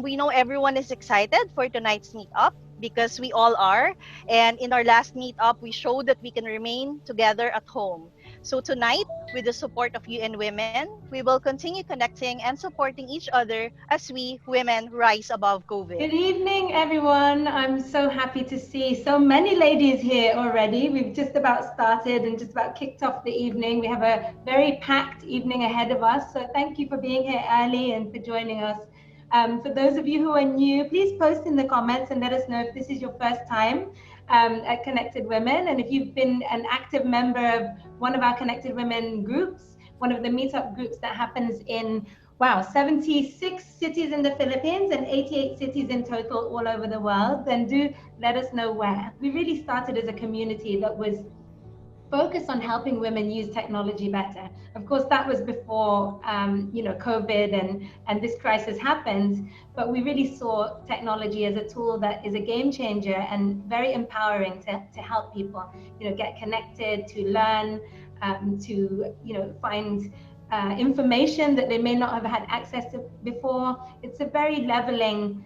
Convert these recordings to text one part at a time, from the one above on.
We know everyone is excited for tonight's meetup because we all are. And in our last meetup, we showed that we can remain together at home. So tonight, with the support of UN Women, we will continue connecting and supporting each other as we women rise above COVID. Good evening, everyone. I'm so happy to see so many ladies here already. We've just about started and just about kicked off the evening. We have a very packed evening ahead of us. So thank you for being here early and for joining us. For those of you who are new, please post in the comments and let us know if this is your first time at Connected Women. And if you've been an active member of one of our Connected Women groups, one of the meetup groups that happens in 76 cities in the Philippines and 88 cities in total all over the world, then do let us know where. We really started as a community that was focused on helping women use technology better. Of course, that was before COVID and this crisis happened, but we really saw technology as a tool that is a game changer and very empowering to help people, get connected, to learn, to find information that they may not have had access to before. It's a very leveling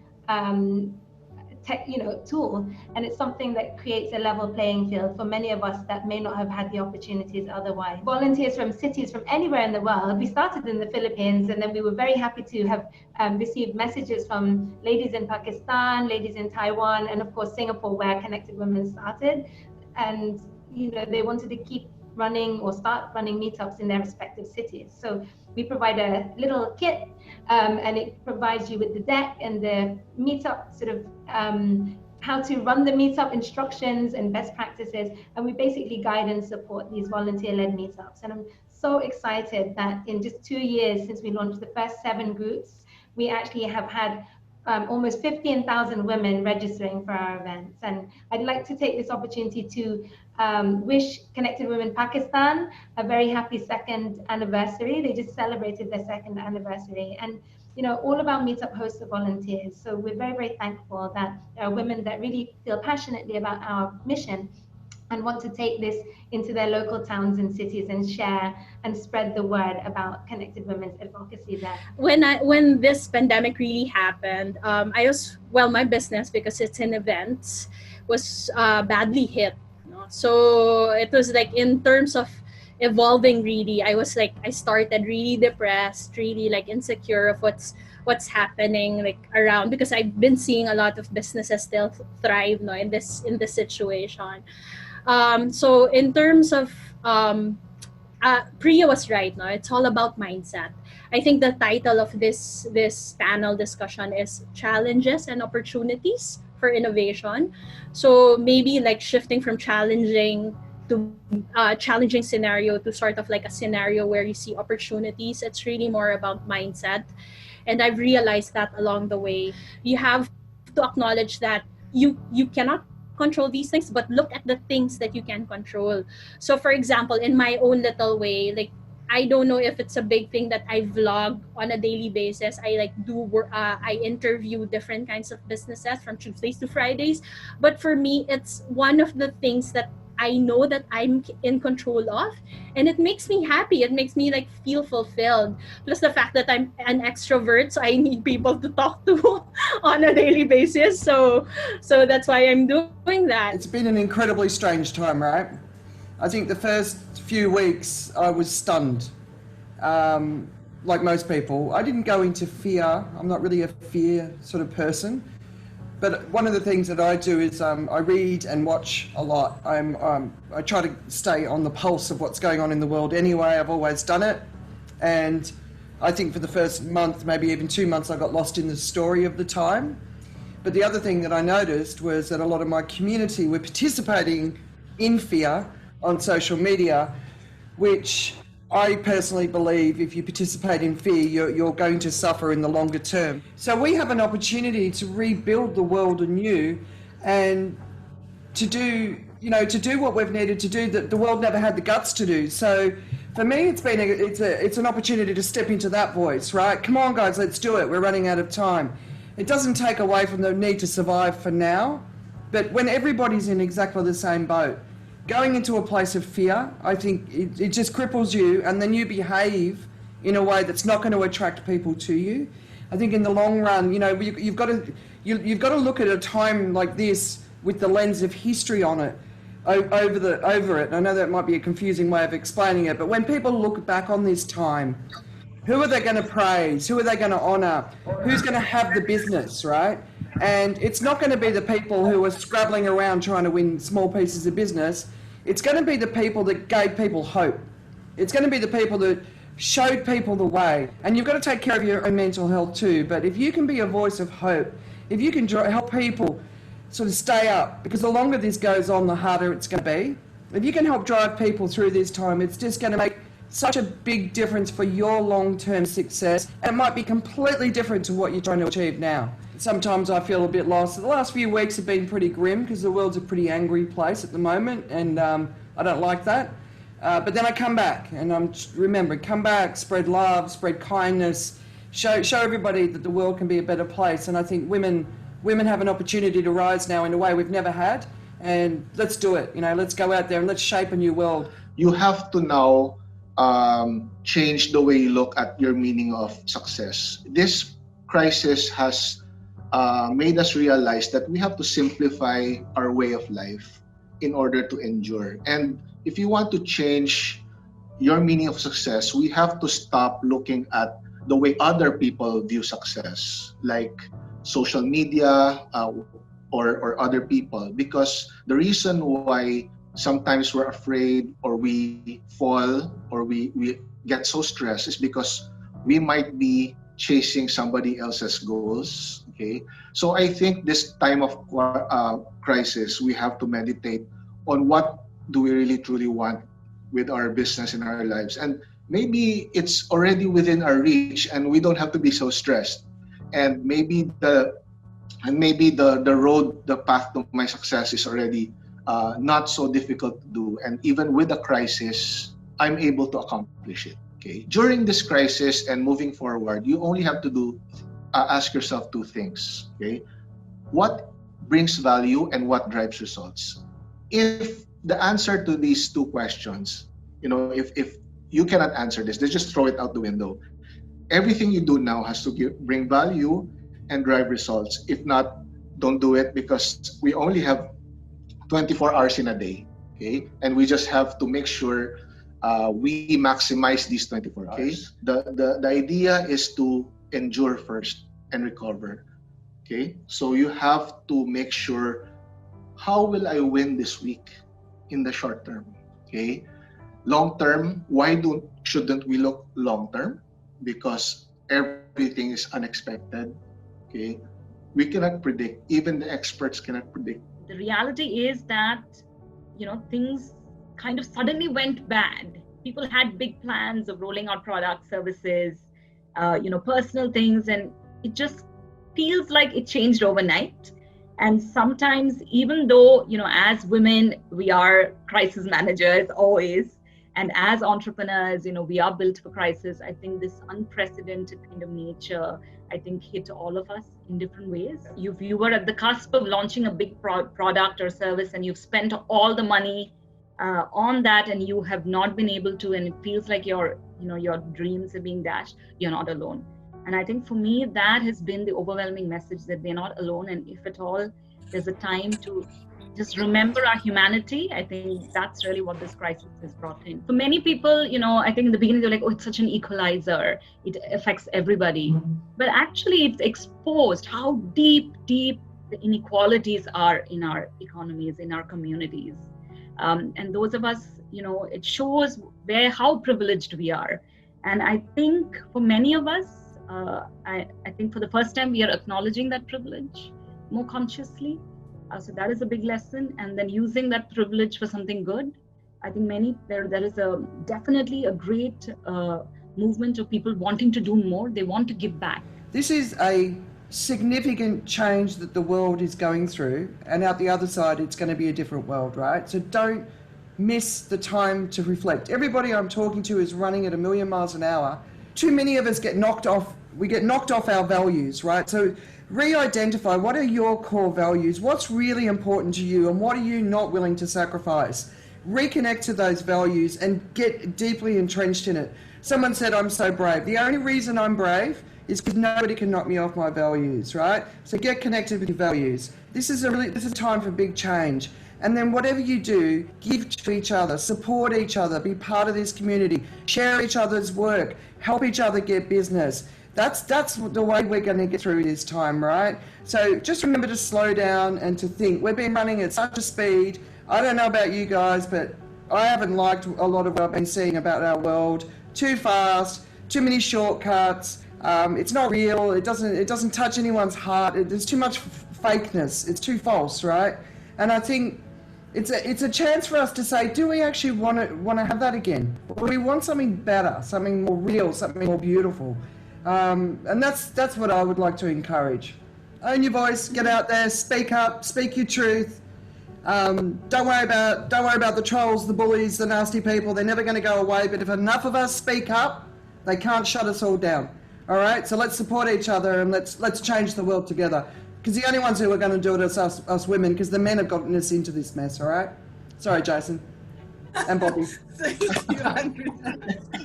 tool, and it's something that creates a level playing field for many of us that may not have had the opportunities otherwise. Volunteers from cities from anywhere in the world. We started in the Philippines, and then we were very happy to have received messages from ladies in Pakistan, ladies in Taiwan, and of course Singapore, where Connected Women started. And they wanted to keep running or start running meetups in their respective cities. So we provide a little kit, and it provides you with the deck and the meetup sort of how to run the meetup instructions and best practices. And we basically guide and support these volunteer-led meetups. And I'm so excited that in just 2 years since we launched the first 7 groups, we actually have had almost 15,000 women registering for our events. And I'd like to take this opportunity to wish Connected Women Pakistan a very happy 2nd anniversary. They just celebrated their 2nd anniversary. And all of our meetup hosts are volunteers. So we're very, very thankful that there are women that really feel passionately about our mission and want to take this into their local towns and cities and share and spread the word about Connected Women's advocacy there. When this pandemic really happened, my business, because it's in events, was badly hit. So it was like, in terms of evolving, really, I started really depressed, really like insecure of what's happening like around, because I've been seeing a lot of businesses still thrive in this situation. So in terms of Priya was right. It's all about mindset. I think the title of this panel discussion is Challenges and Opportunities for Innovation. So maybe like shifting from challenging scenario to sort of like a scenario where you see opportunities. It's really more about mindset. And I've realized that along the way, you have to acknowledge that you cannot control these things, but look at the things that you can control. So for example, in my own little way, like, I don't know if it's a big thing that I vlog on a daily basis. I interview different kinds of businesses from Tuesdays to Fridays. But for me, it's one of the things that I know that I'm in control of, and it makes me happy. It makes me like feel fulfilled. Plus the fact that I'm an extrovert, so I need people to talk to on a daily basis. So that's why I'm doing that. It's been an incredibly strange time, right? I think the first few weeks I was stunned. Like most people, I didn't go into fear. I'm not really a fear sort of person. But one of the things that I do is I read and watch a lot. I try to stay on the pulse of what's going on in the world anyway. I've always done it. And I think for the first month, maybe even 2 months, I got lost in the story of the time. But the other thing that I noticed was that a lot of my community were participating in fear on social media, which I personally believe if you participate in fear, you're going to suffer in the longer term. So we have an opportunity to rebuild the world anew and to do what we've needed to do that the world never had the guts to do. So for me, it's an opportunity to step into that voice, right? Come on, guys, let's do it. We're running out of time. It doesn't take away from the need to survive for now, but when everybody's in exactly the same boat, going into a place of fear, I think it just cripples you, and then you behave in a way that's not going to attract people to you. I think in the long run, you've got to look at a time like this with the lens of history on it, over it. And I know that might be a confusing way of explaining it, but when people look back on this time, who are they going to praise? Who are they going to honour? Who's going to have the business, right? And it's not going to be the people who are scrabbling around trying to win small pieces of business. It's going to be the people that gave people hope. It's going to be the people that showed people the way. And you've got to take care of your own mental health too. But if you can be a voice of hope, if you can help people sort of stay up, because the longer this goes on, the harder it's going to be. If you can help drive people through this time, it's just going to make such a big difference for your long-term success. And it might be completely different to what you're trying to achieve now. Sometimes I feel a bit lost. The last few weeks have been pretty grim because the world's a pretty angry place at the moment, and I don't like that. But then I come back, and remember, come back, spread love, spread kindness, show everybody that the world can be a better place. And I think women have an opportunity to rise now in a way we've never had, and let's do it. Let's go out there and let's shape a new world. You have to now change the way you look at your meaning of success. This crisis has made us realize that we have to simplify our way of life in order to endure. And if you want to change your meaning of success, we have to stop looking at the way other people view success, like social media or other people. Because the reason why sometimes we're afraid or we fall or we get so stressed is because we might be chasing somebody else's goals. Okay, so I think this time of crisis, we have to meditate on what do we really truly want with our business in our lives, and maybe it's already within our reach, and we don't have to be so stressed. And maybe the road, the path to my success is already not so difficult to do, and even with the crisis, I'm able to accomplish it. Okay, during this crisis and moving forward, you only have to ask yourself two things. Okay, what brings value and what drives results? If the answer to these two questions, if you cannot answer this, then just throw it out the window. Everything you do now has to bring value and drive results. If not, don't do it, because we only have 24 hours in a day. Okay, and we just have to make sure we maximize these 24 hours. Okay, the idea is to endure first and recover. Okay, so you have to make sure, how will I win this week in the short term? Okay, long term, shouldn't we look long term? Because everything is unexpected. Okay, we cannot predict, even the experts cannot predict. The reality is that things kind of suddenly went bad. People had big plans of rolling out products, services, personal things, and it just feels like it changed overnight. And sometimes, even though, as women, we are crisis managers always, and as entrepreneurs, we are built for crisis. I think this unprecedented kind of nature, I think, hit all of us in different ways. You were at the cusp of launching a big product or service, and you've spent all the money on that, and you have not been able to, and it feels like your dreams are being dashed. You're not alone. And I think for me, that has been the overwhelming message, that they're not alone. And if at all, there's a time to just remember our humanity. I think that's really what this crisis has brought in. For many people, I think in the beginning, they're like, oh, it's such an equalizer. It affects everybody. But actually, it's exposed how deep the inequalities are in our economies, in our communities. And those of us, it shows how privileged we are. And I think for many of us, I think for the first time, we are acknowledging that privilege more consciously. So that is a big lesson. And then using that privilege for something good. I think there is definitely a great movement of people wanting to do more. They want to give back. This is a significant change that the world is going through, and out the other side, it's going to be a different world, right? So don't miss the time to reflect. Everybody I'm talking to is running at 1,000,000 miles an hour. Too many of us get knocked off. We get knocked off our values, right? So re-identify, what are your core values? What's really important to you, and what are you not willing to sacrifice? Reconnect to those values and get deeply entrenched in it. Someone said, I'm so brave. The only reason I'm brave is because nobody can knock me off my values, right? So get connected with your values. This is a time for big change. And then whatever you do, give to each other, support each other, be part of this community, share each other's work, help each other get business. That's the way we're going to get through this time, right? So just remember to slow down and to think. We've been running at such a speed. I don't know about you guys, but I haven't liked a lot of what I've been seeing about our world. Too fast, too many shortcuts. It's not real. It doesn't touch anyone's heart. There's too much fakeness. It's too false, right? And I think it's a chance for us to say, do we actually want to have that again? Or do we want something better, something more real, something more beautiful? And that's what I would like to encourage. Own your voice, get out there, speak up, speak your truth. Don't worry about the trolls, the bullies, the nasty people. They're never going to go away. But if enough of us speak up, they can't shut us all down. All right. So let's support each other and let's change the world together. Because the only ones who are going to do it is us women. Because the men have gotten us into this mess. All right. Sorry, Jason and Bobby. Thank you, Andrea.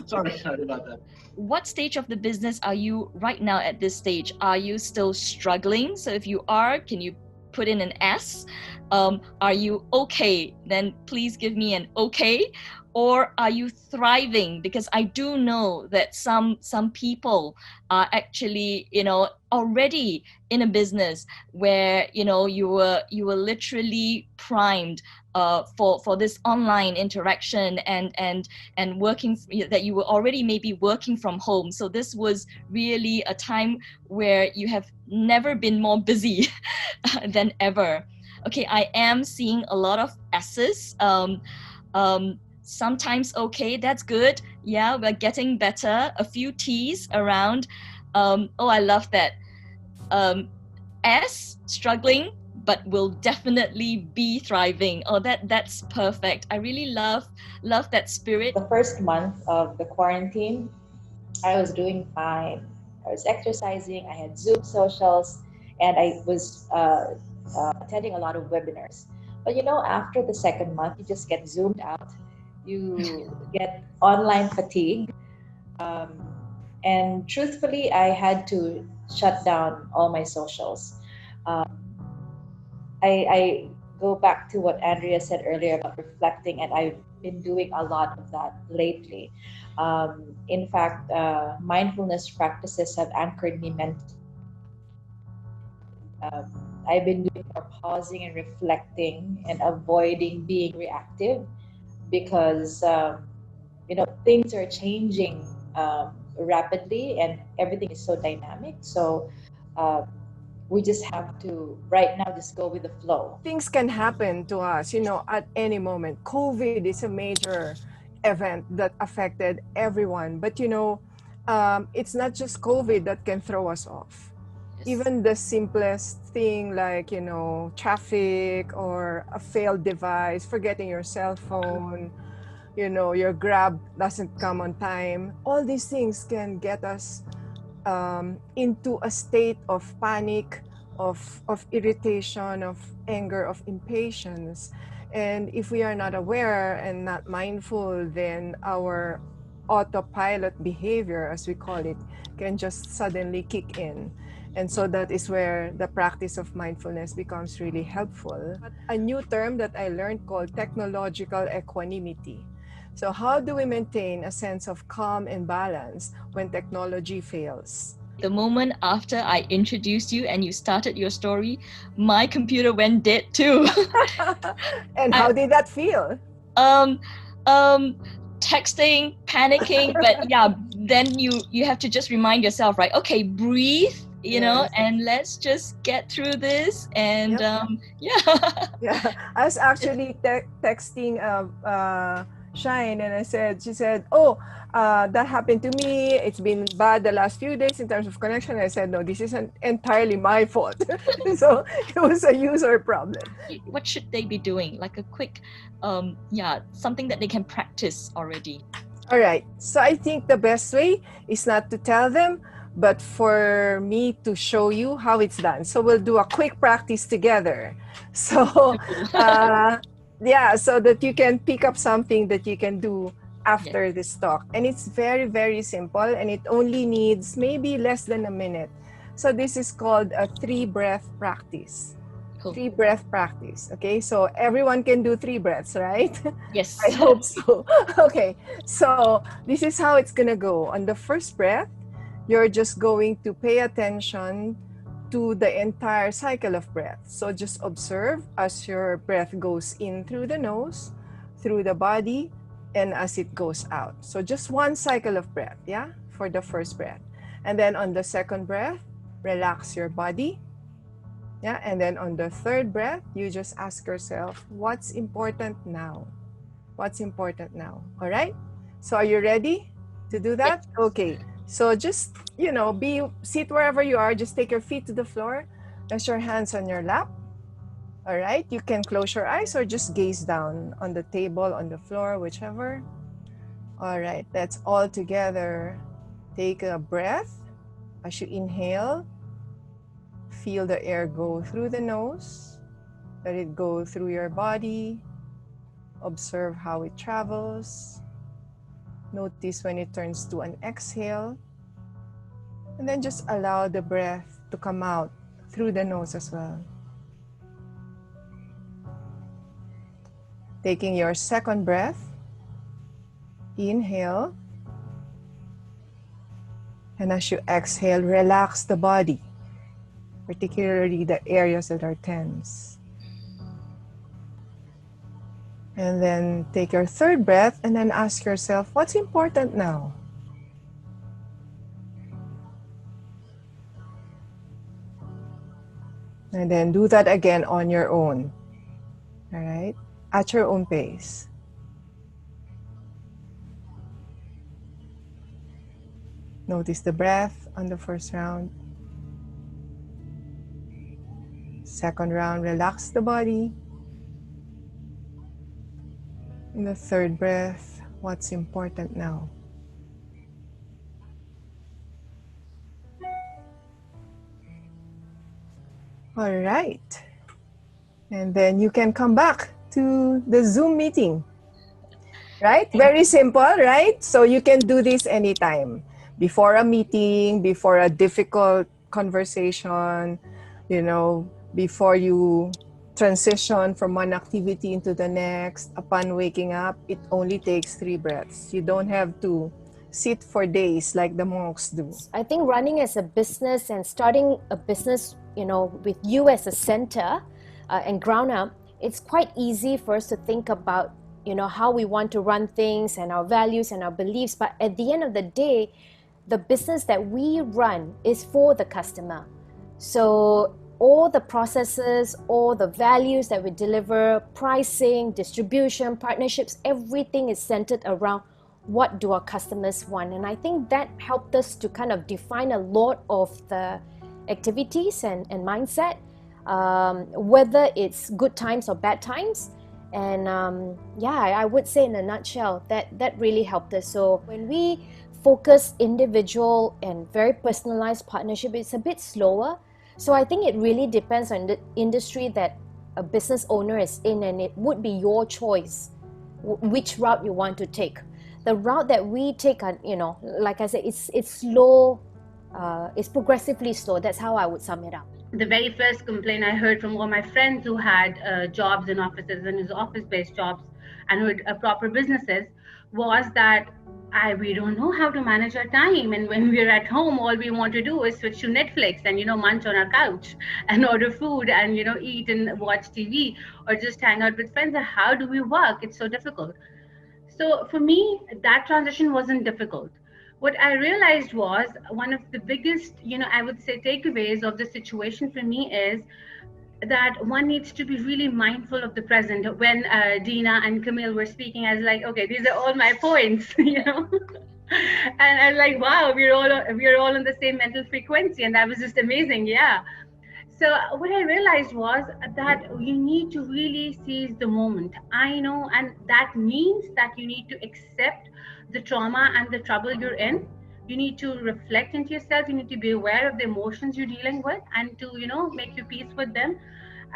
Sorry about that. What stage of the business are you right now at this stage? Are you still struggling? So if you are, can you put in an S? Are you okay? Then please give me an okay. Or are you thriving? Because I do know that some people are actually, already in a business where, you were literally primed for this online interaction and working, that you were already maybe working from home. So this was really a time where you have never been more busy than ever. Okay, I am seeing a lot of S's. Sometimes okay, that's good. Yeah, we're getting better. A few T's around. I love that. S, struggling, but will definitely be thriving. Oh, that's perfect. I really love that spirit. The first month of the quarantine, I was doing fine. I was exercising, I had Zoom socials, and I was attending a lot of webinars. But after the second month, you just get zoomed out. You get online fatigue. And truthfully, I had to shut down all my socials. I go back to what Andrea said earlier about reflecting, and I've been doing a lot of that lately. In fact, mindfulness practices have anchored me mentally. I've been doing more pausing and reflecting and avoiding being reactive because, things are changing rapidly and everything is so dynamic. So we just have to, right now, just go with the flow. Things can happen to us, at any moment. COVID is a major event that affected everyone. But, it's not just COVID that can throw us off. Yes. Even the simplest thing like, traffic or a failed device, forgetting your cell phone, your Grab doesn't come on time. All these things can get us into a state of panic, of irritation, of anger, of impatience. And if we are not aware and not mindful, then our autopilot behavior, as we call it, can just suddenly kick in. And so that is where the practice of mindfulness becomes really helpful. A new term that I learned called technological equanimity. So how do we maintain a sense of calm and balance when technology fails? The moment after I introduced you and you started your story, my computer went dead too. And how did that feel? Texting, panicking, but yeah, then you have to just remind yourself, right? Okay, breathe, Yes. and let's just get through this. And Yep. Yeah, I was actually texting Shine, and she said, that happened to me. It's been bad the last few days in terms of connection. I said, no, this isn't entirely my fault. So it was a user problem. What should they be doing? Like a quick, something that they can practice already. All right. So I think the best way is not to tell them, but for me to show you how it's done. So we'll do a quick practice together. So, so that you can pick up something that you can do after this talk. And it's very, very simple, and it only needs maybe less than a minute. So this is called a 3-breath practice. Cool. 3-breath practice. Okay, so everyone can do 3 breaths, right? Yes. I hope so. Okay, so this is how it's gonna go. On the first breath, you're just going to pay attention to the entire cycle of breath. So just observe as your breath goes in through the nose, through the body, and as it goes out. So just one cycle of breath, yeah, for the first breath. And then on the second breath, relax your body. Yeah, and then on the third breath, you just ask yourself, what's important now? What's important now? All right? So are you ready to do that? Okay. So just, sit wherever you are. Just take your feet to the floor. Rest your hands on your lap. All right? You can close your eyes or just gaze down on the table, on the floor, whichever. All right. Let's all together take a breath. As you inhale, feel the air go through the nose. Let it go through your body. Observe how it travels. Notice when it turns to an exhale. And then just allow the breath to come out through the nose as well. Taking your second breath. Inhale. And as you exhale, relax the body, particularly the areas that are tense. And then take your third breath and then ask yourself, what's important now? And then do that again on your own. All right? At your own pace. Notice the breath on the first round. Second round, relax the body. In the third breath, what's important now? All right. And then you can come back to the Zoom meeting. Right? Very simple, right? So you can do this anytime. Before a meeting, before a difficult conversation, before you transition from one activity into the next, upon waking up, it only takes 3 breaths. You don't have to sit for days like the monks do. I think running as a business and starting a business, with you as a center and ground up, it's quite easy for us to think about, how we want to run things and our values and our beliefs. But at the end of the day, the business that we run is for the customer. So all the processes, all the values that we deliver, pricing, distribution, partnerships, everything is centered around what do our customers want. And I think that helped us to kind of define a lot of the activities and mindset, whether it's good times or bad times. And I would say in a nutshell that really helped us. So when we focus individual and very personalized partnership, it's a bit slower. So I think it really depends on the industry that a business owner is in, and it would be your choice which route you want to take. The route that we take, like I said, it's slow, it's progressively slow. That's how I would sum it up. The very first complaint I heard from all my friends who had jobs in offices and whose office-based jobs and who had proper businesses was that we don't know how to manage our time, and when we're at home, all we want to do is switch to Netflix and munch on our couch and order food and eat and watch TV or just hang out with friends. How do we work? It's so difficult. So for me, that transition wasn't difficult. What I realized was one of the biggest, I would say, takeaways of the situation for me is that one needs to be really mindful of the present. When Dina and Camille were speaking, I was like, okay, these are all my points, and I was like, wow, we're all on the same mental frequency, and that was just amazing. Yeah. So what I realized was that you need to really seize the moment. I know, and that means that you need to accept the trauma and the trouble you're in. You need to reflect into yourself. You need to be aware of the emotions you're dealing with, and to make your peace with them.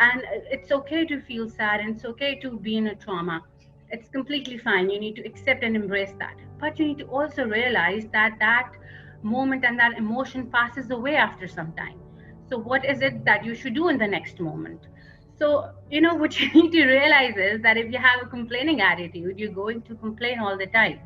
And it's okay to feel sad, and it's okay to be in a trauma. It's completely fine. You need to accept and embrace that. But you need to also realize that that moment and that emotion passes away after some time. So, what is it that you should do in the next moment? So, what you need to realize is that if you have a complaining attitude, you're going to complain all the time.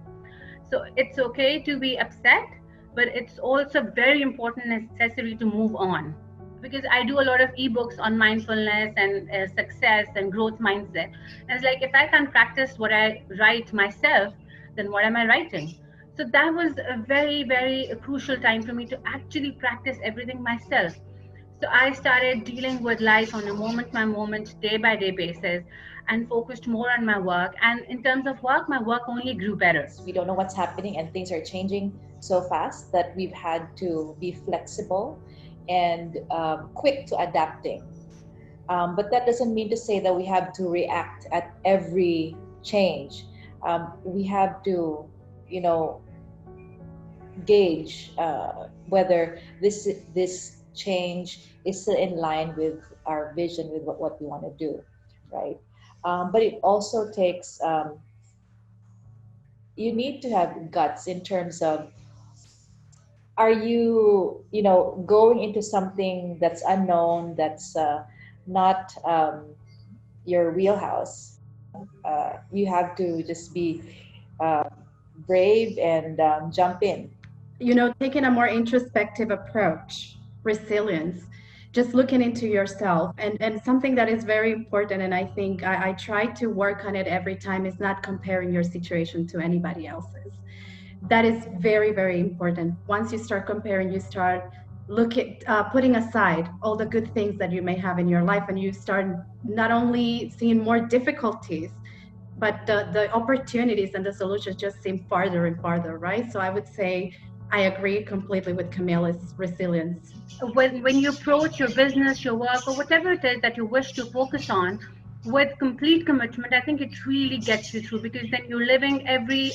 So, it's okay to be upset, but it's also very important and necessary to move on. Because I do a lot of ebooks on mindfulness and success and growth mindset. And it's like, if I can't practice what I write myself, then what am I writing? So that was a very, very crucial time for me to actually practice everything myself. So I started dealing with life on a moment by moment, day by day basis, and focused more on my work. And in terms of work, my work only grew better. We don't know what's happening, and things are changing so fast that we've had to be flexible and quick to adapting. But that doesn't mean to say that we have to react at every change. We have to, gauge whether this change is still in line with our vision, with what we want to do, right? But it also takes you need to have guts in terms of, are you going into something that's unknown, that's not your wheelhouse. You have to just be uh, brave and jump in. Taking a more introspective approach, resilience, just looking into yourself. And something that is very important, and I think I try to work on it every time, is not comparing your situation to anybody else's. That is very, very important. Once you start comparing, you start putting aside all the good things that you may have in your life, and you start not only seeing more difficulties, but the opportunities and the solutions just seem farther and farther, right? So I would say I agree completely with Camilla's resilience. When you approach your business, your work, or whatever it is that you wish to focus on with complete commitment, I think it really gets you through, because then you're living every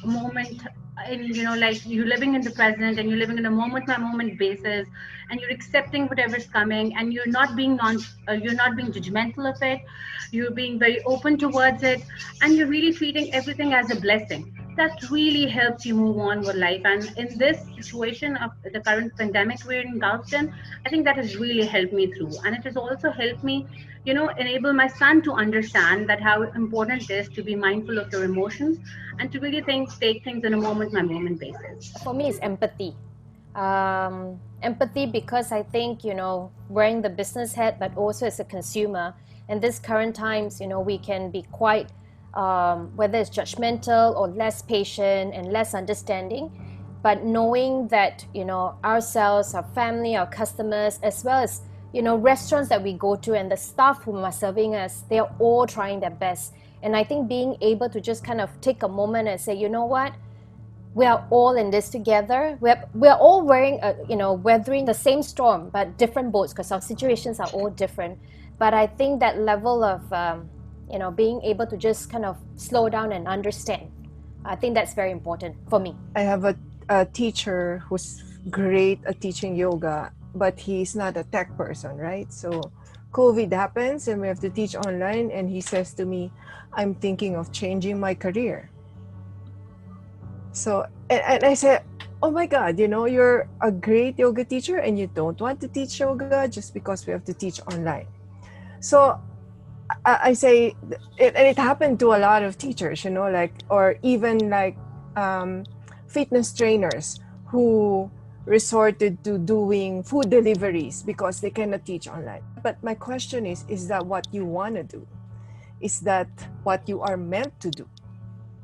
moment in, like, you're living in the present, and you're living in a moment by moment basis, and you're accepting whatever's coming, and you're not being judgmental of it. You're being very open towards it, and you're really treating everything as a blessing. That really helps you move on with life. And in this situation of the current pandemic we're engulfed in, I think that has really helped me through. And it has also helped me, enable my son to understand that how important it is to be mindful of your emotions and to really take things on a moment by moment basis. For me, it's empathy. Empathy, because I think, wearing the business hat, but also as a consumer, in this current times, we can be quite, whether it's judgmental or less patient and less understanding. But knowing that, ourselves, our family, our customers, as well as, restaurants that we go to and the staff who are serving us, they are all trying their best. And I think being able to just kind of take a moment and say, you know what, we are all in this together. We're all weathering the same storm, but different boats, because our situations are all different. But I think that level of, being able to just kind of slow down and understand, I think that's very important for me. I have a teacher who's great at teaching yoga, but he's not a tech person, right? So COVID happens and we have to teach online, and he says to me, I'm thinking of changing my career. So, and I said, oh my God, you're a great yoga teacher and you don't want to teach yoga just because we have to teach online. So I say, and it happened to a lot of teachers, or even fitness trainers who resorted to doing food deliveries because they cannot teach online. But my question is that what you want to do? Is that what you are meant to do?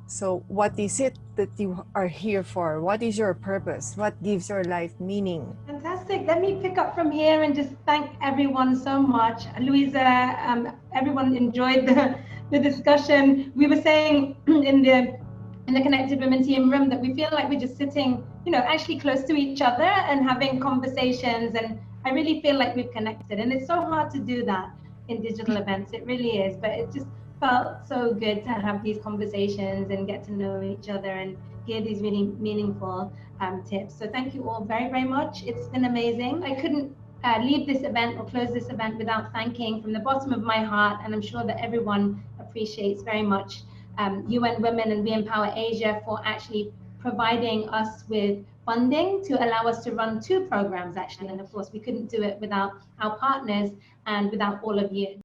So what is it that you are here for? What is your purpose? What gives your life meaning? Fantastic. Let me pick up from here and just thank everyone so much. Louisa, everyone enjoyed the discussion. We were saying in the Connected Women Team room that we feel like we're just sitting, actually close to each other and having conversations. And I really feel like we've connected. And it's so hard to do that in digital events. It really is. But it just felt so good to have these conversations and get to know each other and hear these really meaningful tips. So thank you all very, very much. It's been amazing. I couldn't leave this event or close this event without thanking from the bottom of my heart, and I'm sure that everyone appreciates very much UN Women and We Empower Asia for actually providing us with funding to allow us to run 2 programs actually. And of course, we couldn't do it without our partners and without all of you.